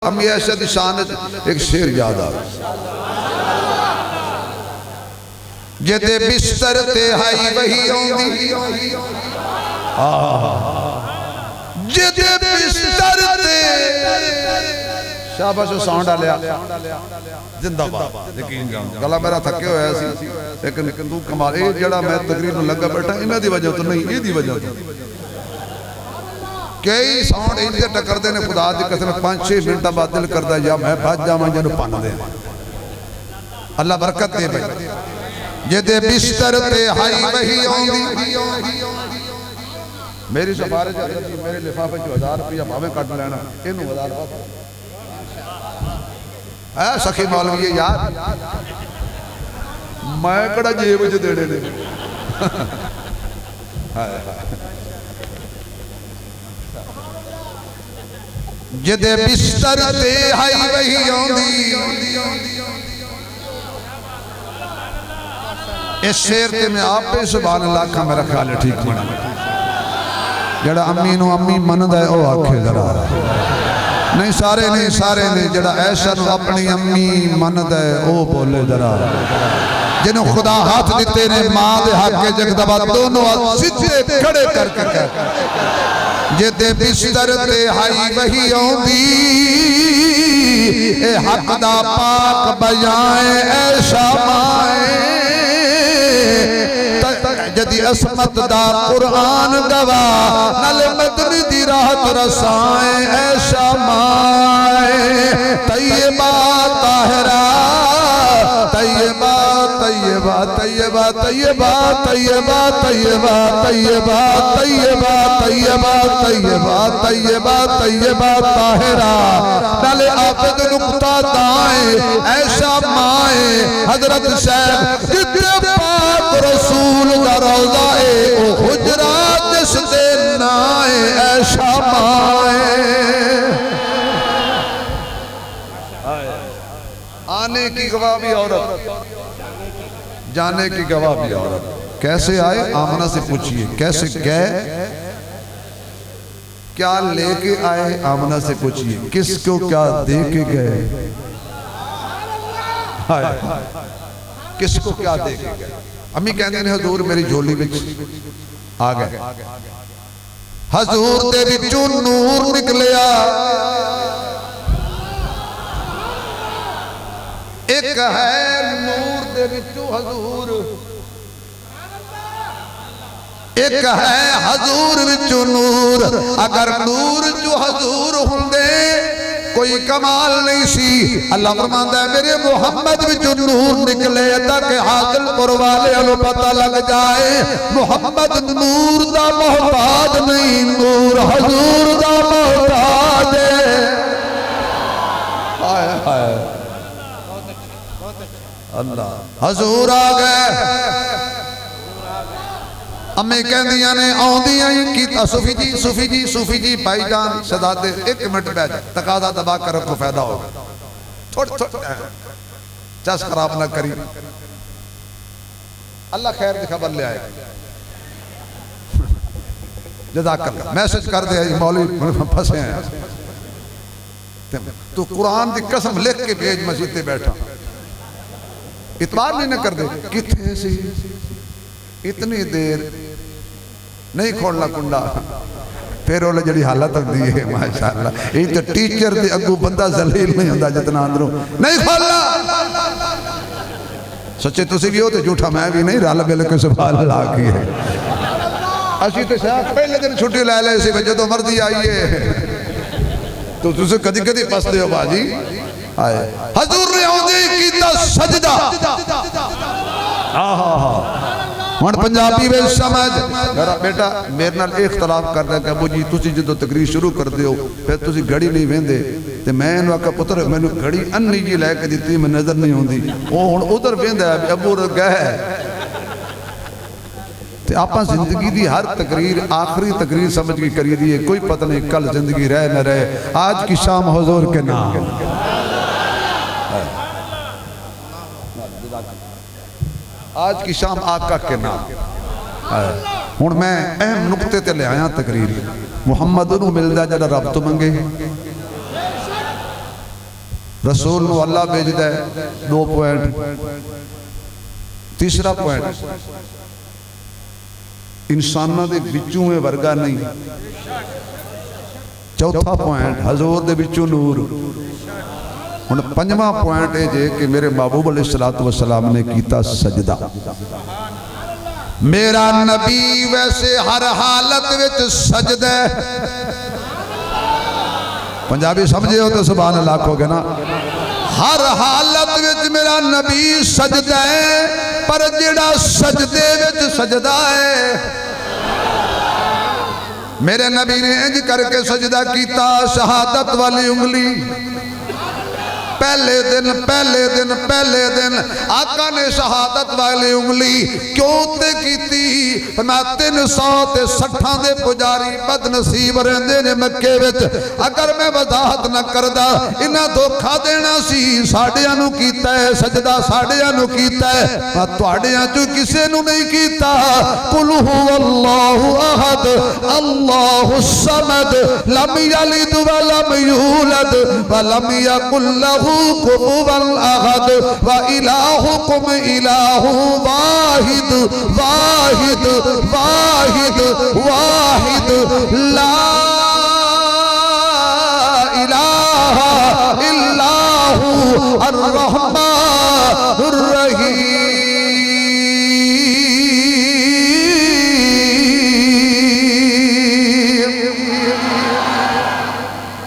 अम्मी ऐशा दी शान एक शेर याद आ जेदे बिस्तर ते हाई वही आउंदी जेदे बिस्तर ते शाबाश साउंड डालिया जिंदाबाद यकीन जान गला मेरा थके होया सी लेकिन तू कमाल ए जेड़ा मैं तकरीर नु लगा बैठा इन्हां दी वजह तो नहीं ए दी वजह तो कई साउंड इंजे टकरदे ने खुदा दी कसम 5-6 मिनट बाद दिल करदा या मैं भज जावां जनु पन दे अल्लाह बरकत दे भाई जेदे बिस्तर ते हाई वही आउंदी मेरी सिफारिश है मेरे लिफाफे च 1000 रुपया भावे कट लेना इनु 1000 है सखी मौलवी यार मैं कड़ा जेब च देने ने जेदे बिस्तर ते हाई वही आउंदी इस शेर ते मैं आप पे सुभान अल्लाह का मेरा ख्याल है ठीक बना जड़ा अम्मी नु अम्मी मनदा है ओ आखे जरा नहीं सारे ने जड़ा ऐशा नु अपनी अम्मी मनदा है ओ बोले जरा जिन्हों खुदा हाथ दिते ने मां दे हक के जगदबा दोनों सीधे खड़े करके जेदे बिस्तर ते हाई वही आउंदी ए हक दा पाक बजाए ऐशा माए जदी असमत दा कुरान गवा नल मदनी दी राहत रसाए ऐशा माए तैयबा ताहरा तैयबा तैयबा तैयबा तैयबा तैयबा तैयबा तैयबा तैयबा तैयबा तैयबा तैयबा तैयबा ताहरा नल आबद नुक्ता दाए ऐशा माए हजरत शैख कितने पाक रसूल दा रोज़ा ए ओ हुजरा जिस दे नाए ऐशा माए आने की गवाह भी औरत जाने की गवाह भी औरत कैसे आए आमना से पूछिए कैसे गए क्या लेके आए आमना से पूछिए किसको क्या दे के गए किसको क्या दे के गए अम्मी कहते ने हजूर मेरी झोली विच आ गए हजूर दे विचों नूर निकलिया एक है नूर दे विचों हजूर एक है हजूर विचों नूर अगर नूर जो हजूर हुंदे कोई कमाल नहीं सी अल्लाह फरमांदा है मेरे मोहम्मद विचों नूर निकले ताकि हासिलपुर वाले नु पता लग जाए मोहम्मद नूर दा मोहताज नहीं नूर हजूर दा मोहताज है हाय हाय अल्लाह हजूर आ गए अम्मे कहदियां ने आउंदियां ही कीता सूफी जी भाईजान शहजादे 1 मिनट बैठ तकादा दबा कर रखो फायदा होगा थोड़ा चस खराब ना करी अल्लाह खैर की खबर ले आए जज़ाकल्लाह मैसेज कर दे मौलवी फंसे हैं तू कुरान की कसम लिख के भेज मस्जिद पे बैठा इतबार नहीं ना कर दे किथे सी इतनी देर नहीं खोलना कुंडा फिर वो जी हालत होती है माशाअल्लाह ये तो टीचर के अगू बंदा जलील नहीं होता जितना अंदरों नहीं खोलना सच्चे तुसी भी हो तो झूठा मैं भी नहीं रल मिल के सुभान अल्लाह की है असी तो शायद पहले दिन छुट्टी लै ले सी जो मर्जी आइए तो तुम कदी कदी फसते हो बाजी आए हजूर ने आउंदे कीता सजदा हुण पंजाबी में समझ मेरा बेटा मेरे नाल इख्तलाफ कर रहा कि अबू जी तुसी जो तकरीर शुरू कर दे हो फिर तुसी घड़ी नहीं वेंदे ते मैं इहनूं आखा पुत्र मैनूं घड़ी अन्नी जी लैके दित्ती मैं नजर नहीं आउंदी वो हुण उधर वेंदा अबू गए ते आपां जिंदगी दी हर तकरीर आखिरी तकरीर समझ के करी दी है कोई पता नहीं कल जिंदगी रह न रहे आज की शाम हुजूर के नाम आज की शाम आका के नाम हुण मैं अहम नुकते ते ले आया तकरीर मुहम्मद नूं मिलदा जड़ा रब तो मंगे रसूल नूं अल्लाह भेजदा है। 2 पॉइंट। तीसरा पॉइंट, इंसानों के विचों में वर्गा नहीं। चौथा पॉइंट, हजूर दे विचों नूर। हुण पंजवां पॉइंट है जे कि मेरे महबूब अलैहिस्सलातु वस्सलाम ने कीता सजदा। मेरा नबी वैसे हर हालत विच सजदा है। पंजाबी समझे हो तो सुभान अल्लाह कहोगे ना। हर हालत विच मेरा नबी सजदा है, पर जेड़ा सजदे विच सजदा है, मेरे नबी ने इंज करके सजदा कीता। शहादत वाली उंगली पहले दिन आका ने शहादत वाली उंगली क्यों ते कीती? मैं 360 दे पुजारी बदनसीब रहंदे ने मक्के विच। अगर मैं वजाहत न करदा इन्हां धोखा देना सी। साडियां नूं कीता है सजदा, साडियां नूं कीता है, तुहाडियां चों किसे नूं नहीं कीता। कुल हुवल्लाहु अहद अल्लाहु समद लम यलिद व लम यूलद व लम यकुल लहू कुफुवन अहद व इलाहुकुम इलाहु वाहिद वाहिद वाहिद वाहिद ला इलाहा इल्लाहु अर्रहमानुर रहीम।